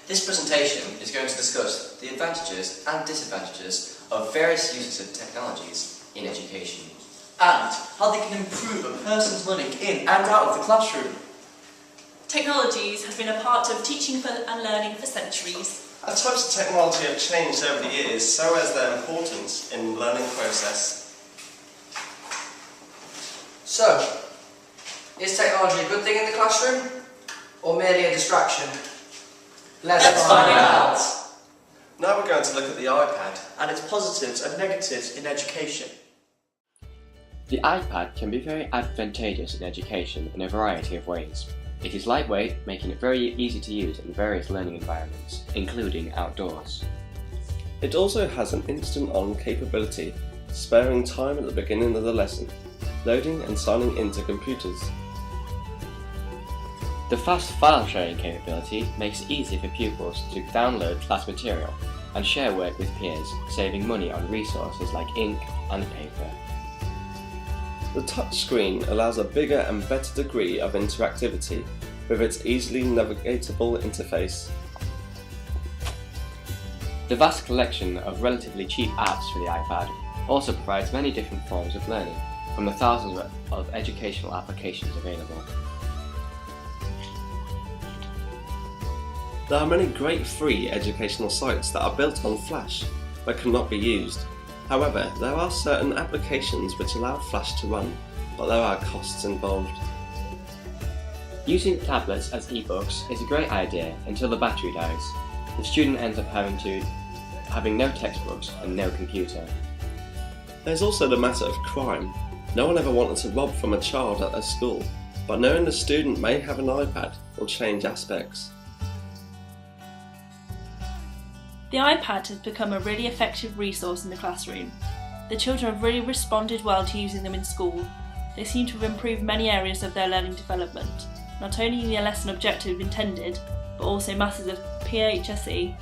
This presentation is going to discuss the advantages and disadvantages of various uses of technologies in education, and how they can improve a person's learning in and out of the classroom. Technologies have been a part of teaching and learning for centuries. As types of technology have changed over the years, so has their importance in the learning process. So, is technology a good thing in the classroom, or merely a distraction? Let's find out. Now we're going to look at the iPad And its positives and negatives in education. The iPad can be very advantageous in education in a variety of ways. It is lightweight, making it very easy to use in various learning environments, including outdoors. It also has an instant-on capability, sparing time at the beginning of the lesson, loading and signing into computers. The fast file sharing capability makes it easy for pupils to download class material and share work with peers, saving money on resources like ink and paper. The touchscreen allows a bigger and better degree of interactivity with its easily navigatable interface. The vast collection of relatively cheap apps for the iPad also provides many different forms of learning, from the thousands of educational applications available. There are many great free educational sites that are built on Flash but cannot be used. However, there are certain applications which allow Flash to run, but there are costs involved. Using tablets as e-books is a great idea until the battery dies. The student ends up having no textbooks and no computer. There's also the matter of crime. No one ever wanted to rob from a child at a school, but knowing the student may have an iPad will change aspects. The iPad has become a really effective resource in the classroom. The children have really responded well to using them in school. They seem to have improved many areas of their learning development, not only in the lesson objective intended, but also masses of PHSE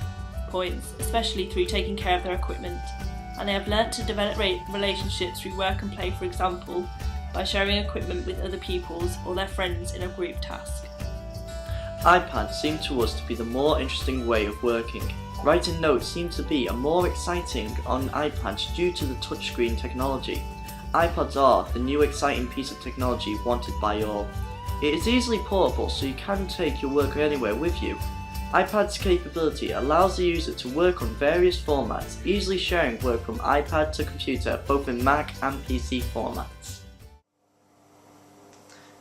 points, especially through taking care of their equipment. And they have learnt to develop relationships through work and play, for example, by sharing equipment with other pupils or their friends in a group task. iPads seem to us to be the more interesting way of working. Writing notes seems to be a more exciting on iPads due to the touchscreen technology. iPads are the new exciting piece of technology wanted by all. It is easily portable, so you can take your work anywhere with you. iPad's capability allows the user to work on various formats, easily sharing work from iPad to computer, both in Mac and PC formats.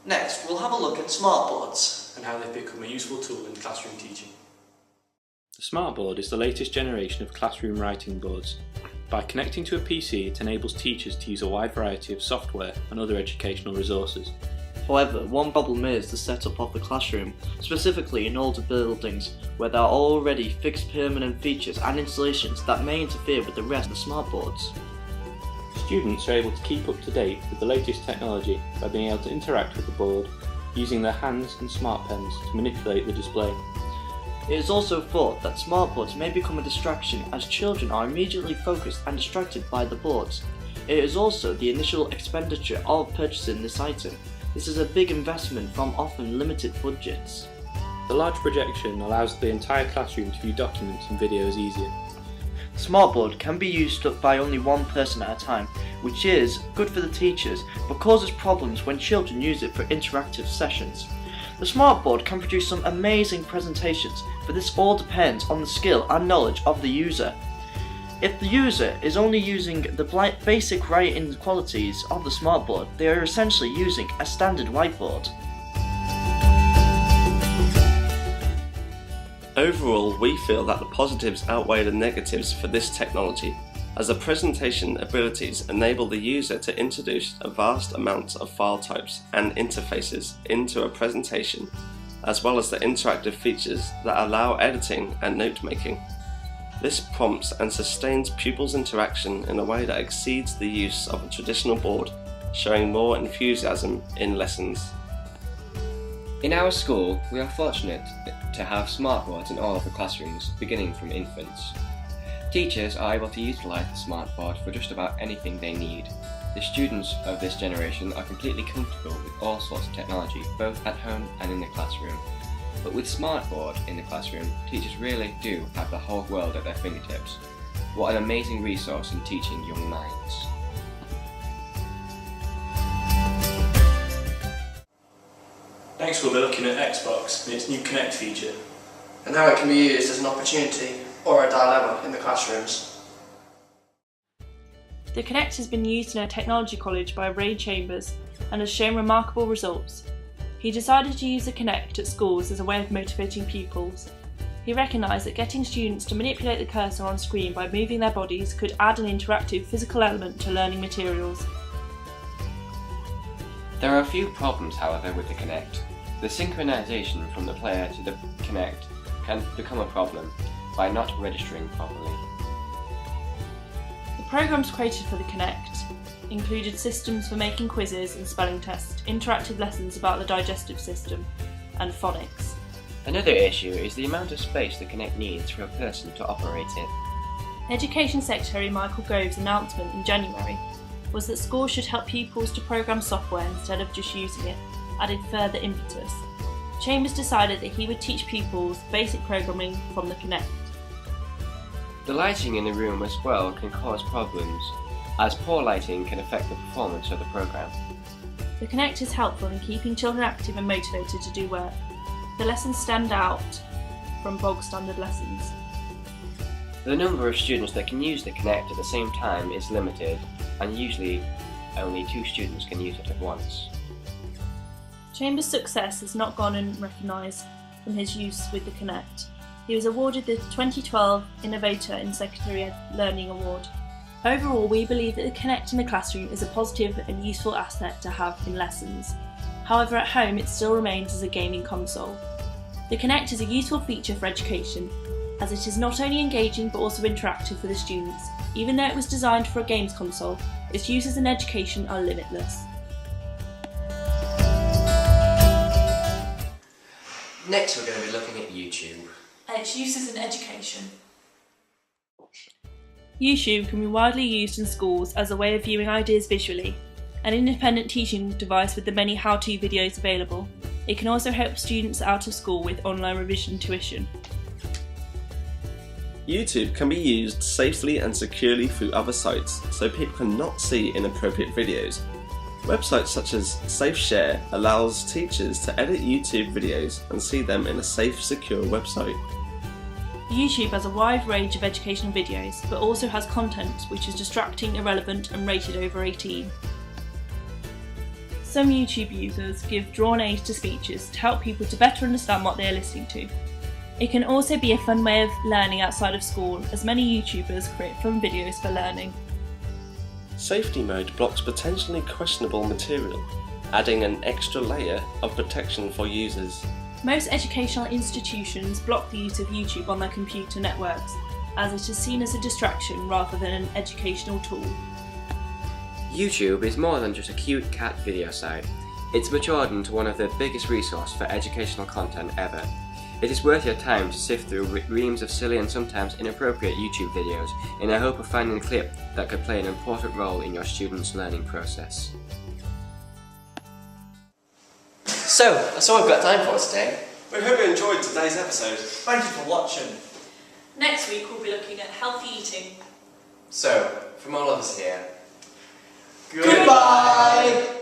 Next, we'll have a look at Smartboards and how they've become a useful tool in classroom teaching. The Smartboard is the latest generation of classroom writing boards. By connecting to a PC, it enables teachers to use a wide variety of software and other educational resources. However, one problem is the setup of the classroom, specifically in older buildings where there are already fixed permanent features and installations that may interfere with the rest of the Smartboards. Students are able to keep up to date with the latest technology by being able to interact with the board, using their hands and smart pens to manipulate the display. It is also thought that Smartboards may become a distraction as children are immediately focused and distracted by the boards. It is also the initial expenditure of purchasing this item. This is a big investment from often limited budgets. The large projection allows the entire classroom to view documents and videos easier. Smartboard can be used by only one person at a time, which is good for the teachers but causes problems when children use it for interactive sessions. The Smartboard can produce some amazing presentations, but this all depends on the skill and knowledge of the user. If the user is only using the basic writing qualities of the Smartboard, they are essentially using a standard whiteboard. Overall, we feel that the positives outweigh the negatives for this technology, as the presentation abilities enable the user to introduce a vast amount of file types and interfaces into a presentation, as well as the interactive features that allow editing and note-making. This prompts and sustains pupils' interaction in a way that exceeds the use of a traditional board, showing more enthusiasm in lessons. In our school, we are fortunate to have smartboards in all of the classrooms, beginning from infants. Teachers are able to utilise the smartboard for just about anything they need. The students of this generation are completely comfortable with all sorts of technology, both at home and in the classroom. But with Smartboard in the classroom, teachers really do have the whole world at their fingertips. What an amazing resource in teaching young minds. Next we'll be looking at Xbox and its new Kinect feature. And how it can be used as an opportunity or a dilemma in the classrooms. The Kinect has been used in a technology college by Ray Chambers and has shown remarkable results. He decided to use the Kinect at schools as a way of motivating pupils. He recognised that getting students to manipulate the cursor on screen by moving their bodies could add an interactive physical element to learning materials. There are a few problems, however, with the Kinect. The synchronization from the player to the Kinect can become a problem by not registering properly. The programs created for the Kinect included systems for making quizzes and spelling tests, interactive lessons about the digestive system, and phonics. Another issue is the amount of space the Kinect needs for a person to operate it. Education Secretary Michael Gove's announcement in January was that schools should help pupils to program software instead of just using it, added further impetus. Chambers decided that he would teach pupils basic programming from the Kinect. The lighting in the room as well can cause problems, as poor lighting can affect the performance of the program. The Kinect is helpful in keeping children active and motivated to do work. The lessons stand out from bog standard lessons. The number of students that can use the Kinect at the same time is limited, and usually only 2 students can use it at once. Chambers' success has not gone unrecognised from his use with the Kinect. He was awarded the 2012 Innovator in Secondary Learning Award. Overall, we believe that the Kinect in the classroom is a positive and useful asset to have in lessons. However, at home it still remains as a gaming console. The Kinect is a useful feature for education, as it is not only engaging but also interactive for the students. Even though it was designed for a games console, its uses in education are limitless. Next we're going to be looking at YouTube. And its uses in education. YouTube can be widely used in schools as a way of viewing ideas visually, an independent teaching device with the many how-to videos available. It can also help students out of school with online revision tuition. YouTube can be used safely and securely through other sites, so people cannot see inappropriate videos. Websites such as SafeShare allows teachers to edit YouTube videos and see them in a safe, secure website. YouTube has a wide range of educational videos, but also has content which is distracting, irrelevant and rated over 18. Some YouTube users give drawn aids to speeches to help people to better understand what they are listening to. It can also be a fun way of learning outside of school, as many YouTubers create fun videos for learning. Safety mode blocks potentially questionable material, adding an extra layer of protection for users. Most educational institutions block the use of YouTube on their computer networks, as it is seen as a distraction rather than an educational tool. YouTube is more than just a cute cat video site. It's matured into one of the biggest resources for educational content ever. It is worth your time to sift through reams of silly and sometimes inappropriate YouTube videos in the hope of finding a clip that could play an important role in your students' learning process. So, that's all we've got time for today. We hope you enjoyed today's episode. Thank you for watching. Next week we'll be looking at healthy eating. So, from all of us here, Goodbye!